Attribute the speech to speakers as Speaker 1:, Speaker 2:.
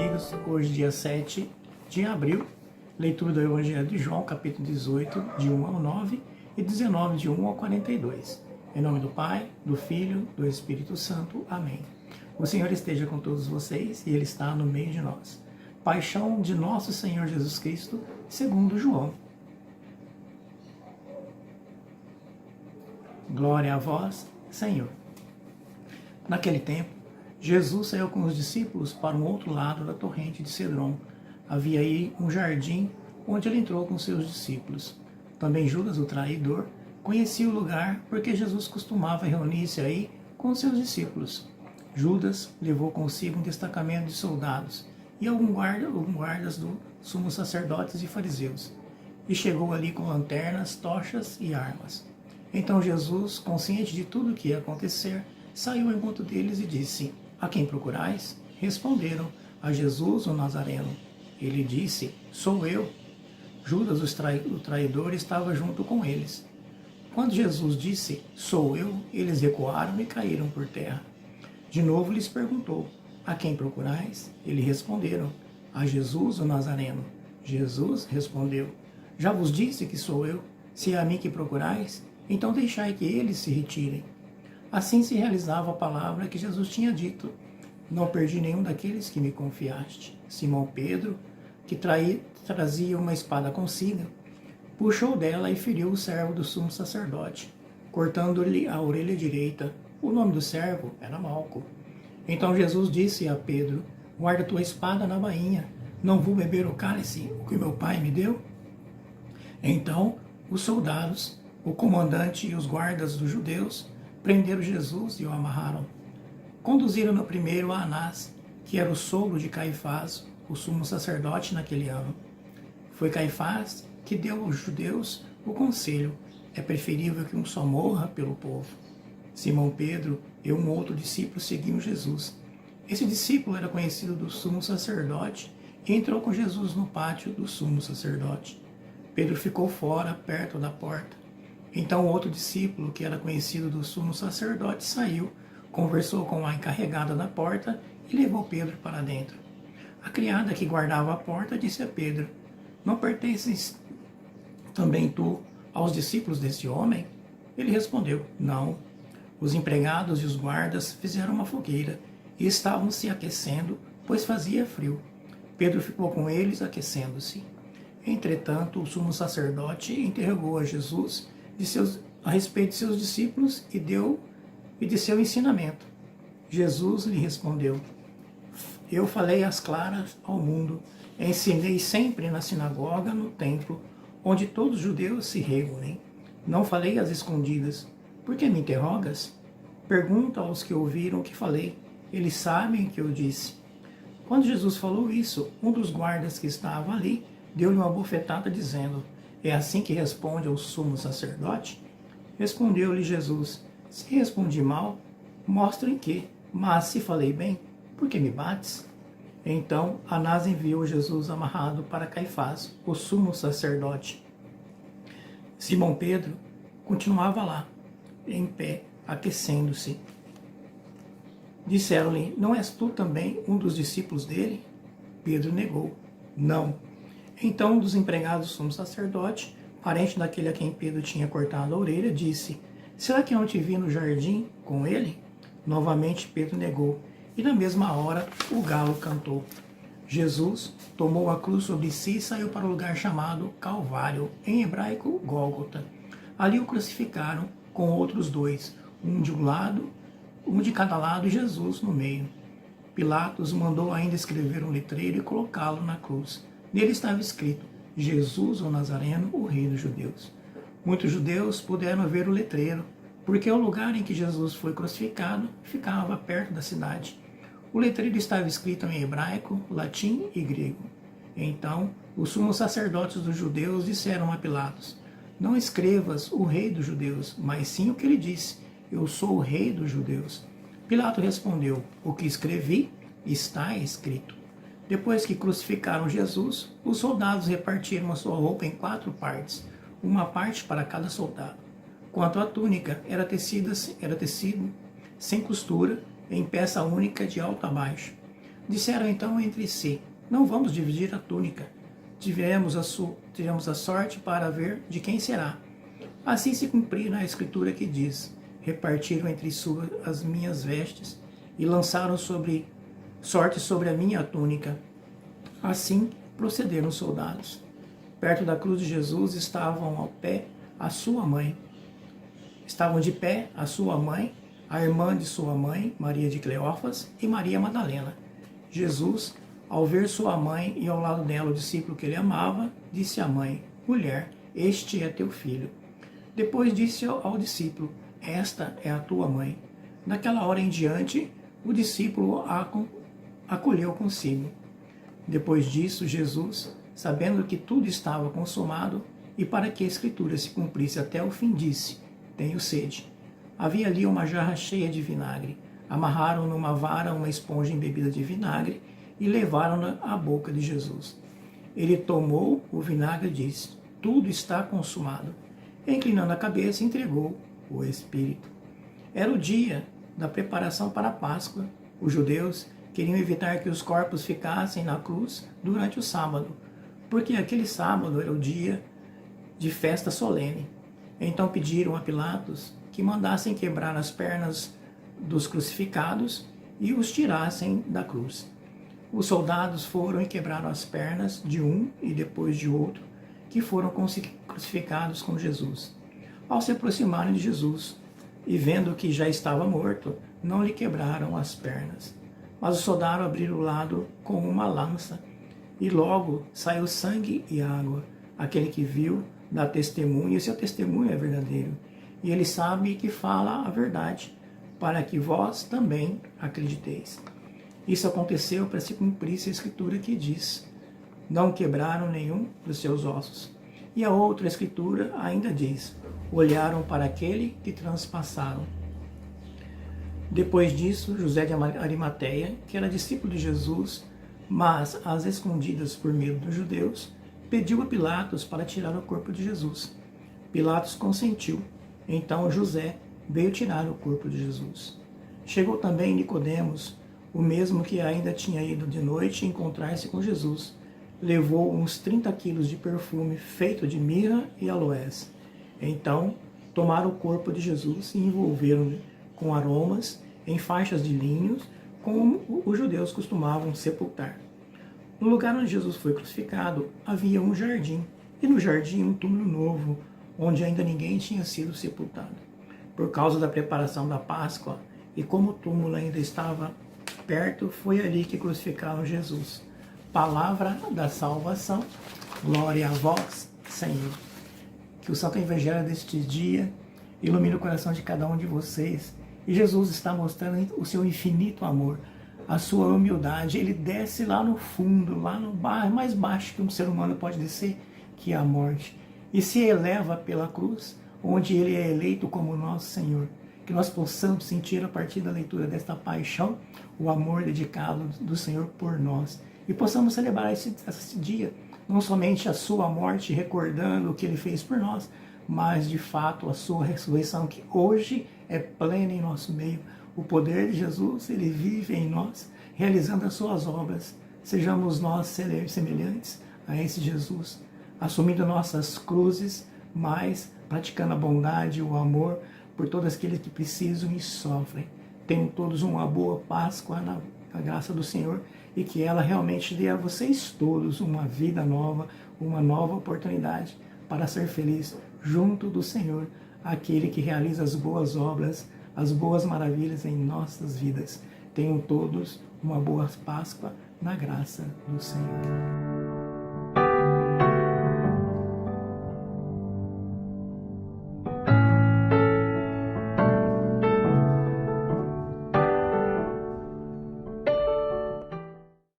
Speaker 1: amigos, hoje dia 7 de abril, leitura do Evangelho de João, capítulo 18, de 1 ao 9 e 19, de 1 ao 42. Em nome do Pai, do Filho, do Espírito Santo. Amém. O Senhor esteja com todos vocês e Ele está no meio de nós. Paixão de nosso Senhor Jesus Cristo, segundo João. Glória a vós, Senhor. Naquele tempo, Jesus saiu com os discípulos para um outro lado da torrente de Cedron. Havia aí um jardim onde ele entrou com seus discípulos. Também Judas, o traidor, conhecia o lugar porque Jesus costumava reunir-se aí com seus discípulos. Judas levou consigo um destacamento de soldados e alguns guardas do sumos sacerdotes e fariseus, e chegou ali com lanternas, tochas e armas. Então Jesus, consciente de tudo o que ia acontecer, saiu ao encontro deles e disse: "A quem procurais?" Responderam: "A Jesus, o Nazareno." Ele disse: "Sou eu." Judas, o traidor, estava junto com eles. Quando Jesus disse: "Sou eu," eles recuaram e caíram por terra. De novo lhes perguntou: "A quem procurais?" Eles responderam: "A Jesus, o Nazareno." Jesus respondeu: "Já vos disse que sou eu. Se é a mim que procurais, então deixai que eles se retirem." Assim se realizava a palavra que Jesus tinha dito: "Não perdi nenhum daqueles que me confiaste." Simão Pedro, que trazia uma espada consigo, puxou dela e feriu o servo do sumo sacerdote, cortando-lhe a orelha direita. O nome do servo era Malco. Então Jesus disse a Pedro: "Guarda tua espada na bainha. Não vou beber o cálice que meu pai me deu?" Então os soldados, o comandante e os guardas dos judeus prenderam Jesus e o amarraram. Conduziram-no primeiro a Anás, que era o sogro de Caifás, o sumo sacerdote naquele ano. Foi Caifás que deu aos judeus o conselho: é preferível que um só morra pelo povo. Simão Pedro e um outro discípulo seguiam Jesus. Esse discípulo era conhecido do sumo sacerdote e entrou com Jesus no pátio do sumo sacerdote. Pedro ficou fora, perto da porta. Então outro discípulo, que era conhecido do sumo sacerdote, saiu, conversou com a encarregada da porta e levou Pedro para dentro. A criada que guardava a porta disse a Pedro: "Não pertences também tu aos discípulos desse homem?" Ele respondeu: "Não." Os empregados e os guardas fizeram uma fogueira e estavam se aquecendo, pois fazia frio. Pedro ficou com eles, aquecendo-se. Entretanto, o sumo sacerdote interrogou a Jesus a respeito de seus discípulos e de seu ensinamento. Jesus lhe respondeu: "Eu falei às claras ao mundo, ensinei sempre na sinagoga, no templo, onde todos os judeus se reúnem. Não falei às escondidas. Por que me interrogas? Pergunta aos que ouviram o que falei. Eles sabem o que eu disse." Quando Jesus falou isso, um dos guardas que estava ali deu-lhe uma bofetada, dizendo: "É assim que responde ao sumo sacerdote?" Respondeu-lhe Jesus: "Se respondi mal, mostra em que. Mas se falei bem, por que me bates?" Então Anás enviou Jesus amarrado para Caifás, o sumo sacerdote. Simão Pedro continuava lá, em pé, aquecendo-se. Disseram-lhe: "Não és tu também um dos discípulos dele?" Pedro negou: "Não." Então um dos empregados do sumo sacerdote, parente daquele a quem Pedro tinha cortado a orelha, disse: "Será que eu não te vi no jardim com ele?" Novamente Pedro negou, e na mesma hora o galo cantou. Jesus tomou a cruz sobre si e saiu para o lugar chamado Calvário, em hebraico Gólgota. Ali o crucificaram com outros dois, um de cada lado e Jesus no meio. Pilatos mandou ainda escrever um letreiro e colocá-lo na cruz. Nele estava escrito: "Jesus, o Nazareno, o Rei dos Judeus." Muitos judeus puderam ver o letreiro, porque o lugar em que Jesus foi crucificado ficava perto da cidade. O letreiro estava escrito em hebraico, latim e grego. Então, os sumos sacerdotes dos judeus disseram a Pilatos: "Não escrevas o Rei dos Judeus, mas sim o que ele disse: eu sou o Rei dos Judeus." Pilatos respondeu: "O que escrevi está escrito." Depois que crucificaram Jesus, os soldados repartiram a sua roupa em 4 partes, uma parte para cada soldado. Quanto à túnica, era tecido sem costura, em peça única de alto a baixo. Disseram então entre si: não vamos dividir a túnica. Tivemos a sorte para ver de quem será. Assim se cumpriu a escritura que diz: repartiram entre si as minhas vestes e lançaram sorte sobre a minha túnica. Assim procederam os soldados. Perto da cruz de Jesus estavam de pé a sua mãe, a irmã de sua mãe, Maria de Cleófas, e Maria Madalena. Jesus, ao ver sua mãe e ao lado dela o discípulo que ele amava, disse à mãe: mulher, este é teu filho. Depois disse ao discípulo: esta é a tua mãe. Naquela hora em diante, o discípulo a acolheu consigo. Depois disso, Jesus, sabendo que tudo estava consumado, e para que a escritura se cumprisse até o fim, disse: tenho sede. Havia ali uma jarra cheia de vinagre. Amarraram numa vara uma esponja embebida de vinagre e levaram-na à boca de Jesus. Ele tomou o vinagre e disse: tudo está consumado. E, inclinando a cabeça, entregou o Espírito. Era o dia da preparação para a Páscoa. Os judeus queriam evitar que os corpos ficassem na cruz durante o sábado, porque aquele sábado era o dia de festa solene. Então pediram a Pilatos que mandassem quebrar as pernas dos crucificados e os tirassem da cruz. Os soldados foram e quebraram as pernas de um e depois de outro, que foram crucificados com Jesus. Ao se aproximarem de Jesus e vendo que já estava morto, não lhe quebraram as pernas. Mas os soldados abriram o lado com uma lança, e logo saiu sangue e água. Aquele que viu dá testemunho, e seu testemunho é verdadeiro. E ele sabe que fala a verdade, para que vós também acrediteis. Isso aconteceu para se cumprir a escritura que diz: não quebraram nenhum dos seus ossos. E a outra escritura ainda diz: olharam para aquele que transpassaram. Depois disso, José de Arimateia, que era discípulo de Jesus, mas às escondidas por medo dos judeus, pediu a Pilatos para tirar o corpo de Jesus. Pilatos consentiu. Então José veio tirar o corpo de Jesus. Chegou também Nicodemos, o mesmo que ainda tinha ido de noite encontrar-se com Jesus. Levou uns 30 quilos de perfume feito de mirra e aloés. Então tomaram o corpo de Jesus e envolveram-no com aromas em faixas de linhos, como os judeus costumavam sepultar. No lugar onde Jesus foi crucificado havia um jardim, e no jardim um túmulo novo, onde ainda ninguém tinha sido sepultado. Por causa da preparação da Páscoa, e como o túmulo ainda estava perto, foi ali que crucificaram Jesus. Palavra da salvação, glória a vós, Senhor. Que o Santo Evangelho deste dia ilumine o coração de cada um de vocês. E Jesus está mostrando o seu infinito amor, a sua humildade. Ele desce lá no fundo, lá no mais baixo que um ser humano pode descer, que é a morte. E se eleva pela cruz, onde ele é eleito como nosso Senhor. Que nós possamos sentir a partir da leitura desta paixão, o amor dedicado do Senhor por nós. E possamos celebrar esse dia, não somente a sua morte, recordando o que ele fez por nós, mas de fato a sua ressurreição, que hoje é plena em nosso meio. O poder de Jesus, ele vive em nós, realizando as suas obras. Sejamos nós semelhantes a esse Jesus, assumindo nossas cruzes, mas praticando a bondade e o amor por todos aqueles que precisam e sofrem. Tenham todos uma boa Páscoa na graça do Senhor, e que ela realmente dê a vocês todos uma vida nova, uma nova oportunidade para ser feliz junto do Senhor, aquele que realiza as boas obras, as boas maravilhas em nossas vidas. Tenham todos uma boa Páscoa na graça do Senhor.